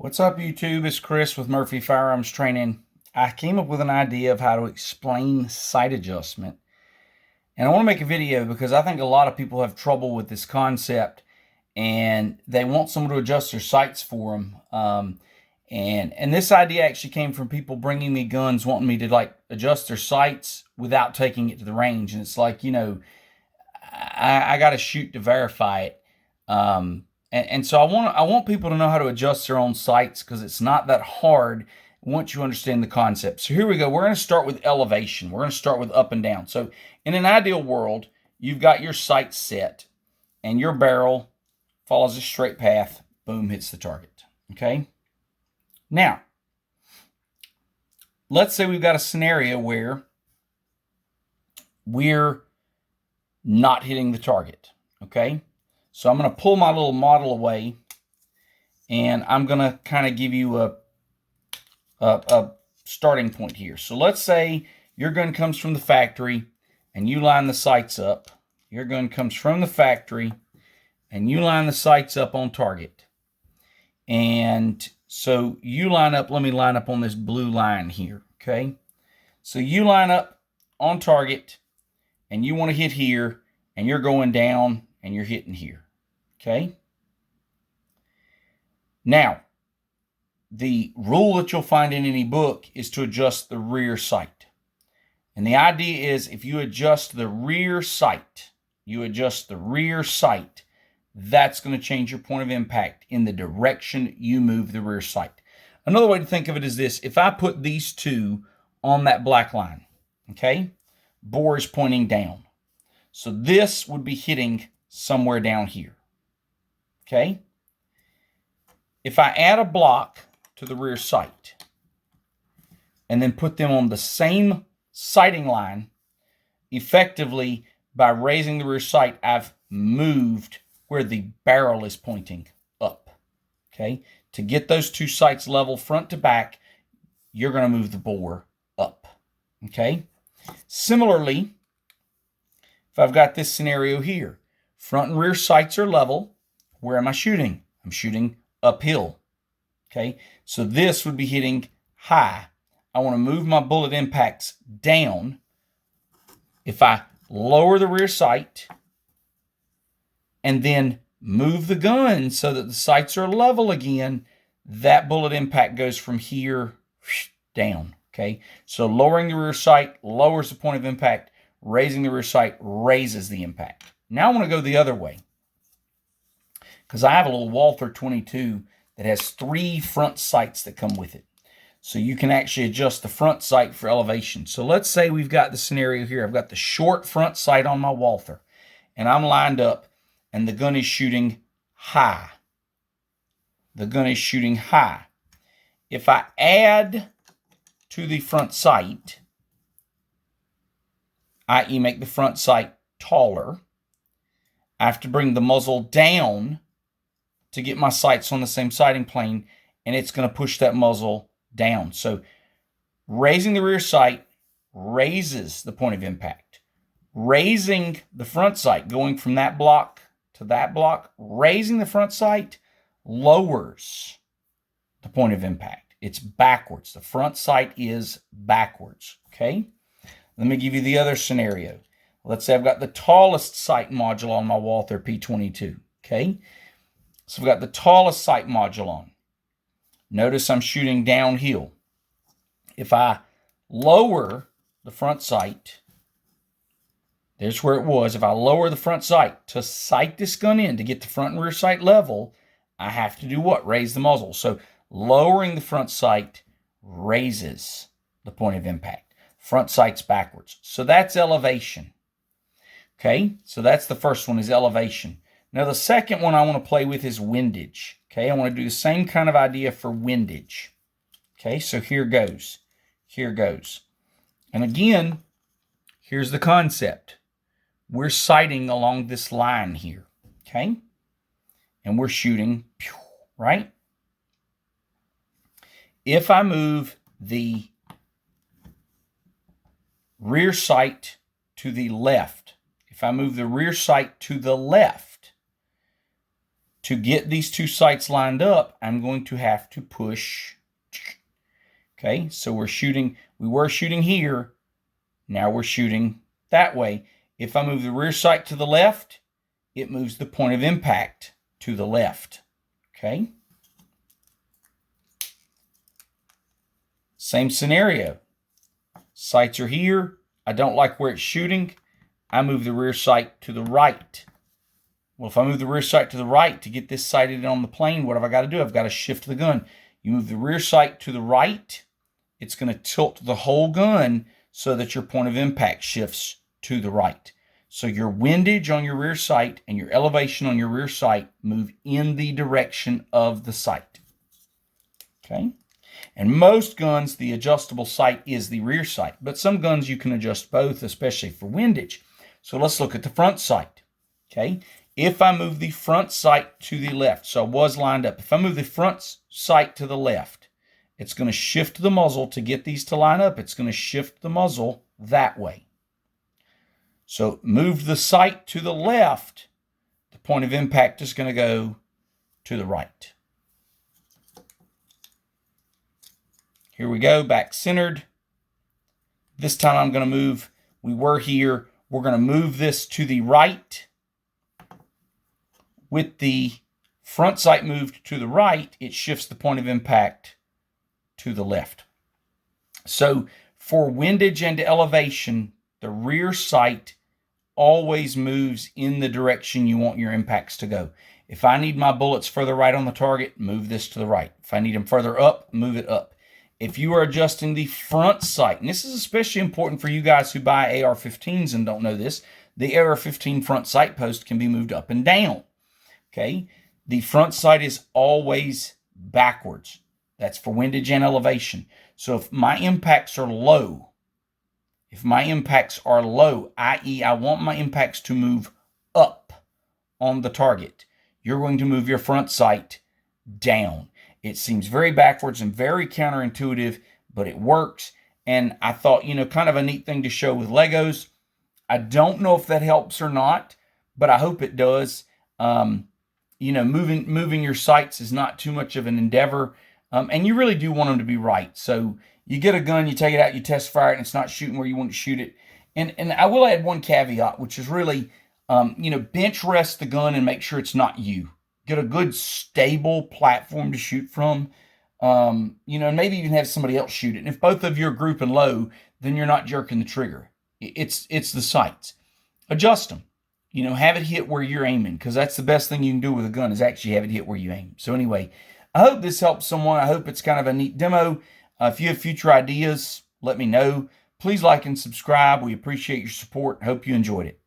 What's up, YouTube? It's Chris with Murphy Firearms Training. I came up with an idea of how to explain sight adjustment. And I want to make a video because I think a lot of people have trouble with this concept and they want someone to adjust their sights for them. And this idea actually came from people bringing me guns, wanting me to adjust their sights without taking it to the range. And it's like, I got to shoot to verify it. And so I want people to know how to adjust their own sights because it's not that hard once you understand the concept. So here we go. We're going to start with elevation. We're going to start with up and down. So in an ideal world, you've got your sight set and your barrel follows a straight path. Boom, hits the target. Okay. Now, let's say we've got a scenario where we're not hitting the target. Okay. So I'm going to pull my little model away, and I'm going to kind of give you a starting point here. So let's say your gun comes from the factory, and you line the sights up. Your gun comes from the factory, and you line the sights up on target. And so you line up, let me line up on this blue line here, okay? So you line up on target, and you want to hit here, and you're going down, and you're hitting here. Okay. Now, the rule that you'll find in any book is to adjust the rear sight. And the idea is if you adjust the rear sight, that's going to change your point of impact in the direction you move the rear sight. Another way to think of it is this. If I put these two on that black line, okay, bore is pointing down. So this would be hitting somewhere down here. Okay. If I add a block to the rear sight and then put them on the same sighting line, effectively by raising the rear sight, I've moved where the barrel is pointing up. Okay. To get those two sights level front to back, you're going to move the bore up. Okay. Similarly, if I've got this scenario here, front and rear sights are level. Where am I shooting? I'm shooting uphill. Okay, so this would be hitting high. I want to move my bullet impacts down. If I lower the rear sight and then move the gun so that the sights are level again, that bullet impact goes from here down. Okay, so lowering the rear sight lowers the point of impact. Raising the rear sight raises the impact. Now I want to go the other way, because I have a little Walther 22 that has 3 front sights that come with it. So you can actually adjust the front sight for elevation. So let's say we've got the scenario here. I've got the short front sight on my Walther, and I'm lined up, and the gun is shooting high. The gun is shooting high. If I add to the front sight, i.e. make the front sight taller, I have to bring the muzzle down to get my sights on the same sighting plane, and it's going to push that muzzle down. So raising the rear sight raises the point of impact. Raising the front sight, going from that block to that block, raising the front sight lowers the point of impact. It's backwards. The front sight is backwards, okay? Let me give you the other scenario. Let's say I've got the tallest sight module on my Walther P22, okay? So I've got the tallest sight module on. Notice I'm shooting downhill. If I lower the front sight, there's where it was. If I lower the front sight to sight this gun in to get the front and rear sight level, I have to do what? Raise the muzzle. So lowering the front sight raises the point of impact. Front sight's backwards. So that's elevation. Okay, so that's the first one, is elevation. Now the second one I want to play with is windage. Okay, I want to do the same kind of idea for windage. Okay, so here goes. Here goes. And again, here's the concept. We're sighting along this line here. Okay, and we're shooting, right? If I move the rear sight to the left, if I move the rear sight to the left, to get these two sights lined up, I'm going to have to push. Okay, so we were shooting here. Now we're shooting that way. If I move the rear sight to the left, it moves the point of impact to the left. Okay. Same scenario. Sights are here. I don't like where it's shooting. I move the rear sight to the right. Well, if I move the rear sight to the right to get this sighted on the plane, what have I got to do? I've got to shift the gun. You move the rear sight to the right, it's going to tilt the whole gun so that your point of impact shifts to the right. So your windage on your rear sight and your elevation on your rear sight move in the direction of the sight. Okay? And most guns, the adjustable sight is the rear sight, but some guns you can adjust both, especially for windage. So let's look at the front sight. Okay? If I move the front sight to the left, so I was lined up. If I move the front sight to the left, it's going to shift the muzzle to get these to line up. It's going to shift the muzzle that way. So move the sight to the left, the point of impact is going to go to the right. Here we go, back centered. This time I'm going to move, we were here, we're going to move this to the right. With the front sight moved to the right, it shifts the point of impact to the left. So for windage and elevation, the rear sight always moves in the direction you want your impacts to go. If I need my bullets further right on the target, move this to the right. If I need them further up, move it up. If you are adjusting the front sight, and this is especially important for you guys who buy AR-15s and don't know this, the AR-15 front sight post can be moved up and down. Okay, the front sight is always backwards. That's for windage and elevation. So if my impacts are low, i.e. I want my impacts to move up on the target, you're going to move your front sight down. It seems very backwards and very counterintuitive, but it works. And I thought, kind of a neat thing to show with Legos. I don't know if that helps or not, but I hope it does. Moving your sights is not too much of an endeavor. And you really do want them to be right. So you get a gun, you take it out, you test fire it, and it's not shooting where you want to shoot it. And I will add one caveat, which is really, bench rest the gun and make sure it's not you. Get a good stable platform to shoot from. And maybe you can have somebody else shoot it. And if both of you are grouping low, then you're not jerking the trigger. It's the sights. Adjust them. Have it hit where you're aiming, because that's the best thing you can do with a gun is actually have it hit where you aim. So anyway, I hope this helps someone. I hope it's kind of a neat demo. If you have future ideas, let me know. Please like and subscribe. We appreciate your support. I hope you enjoyed it.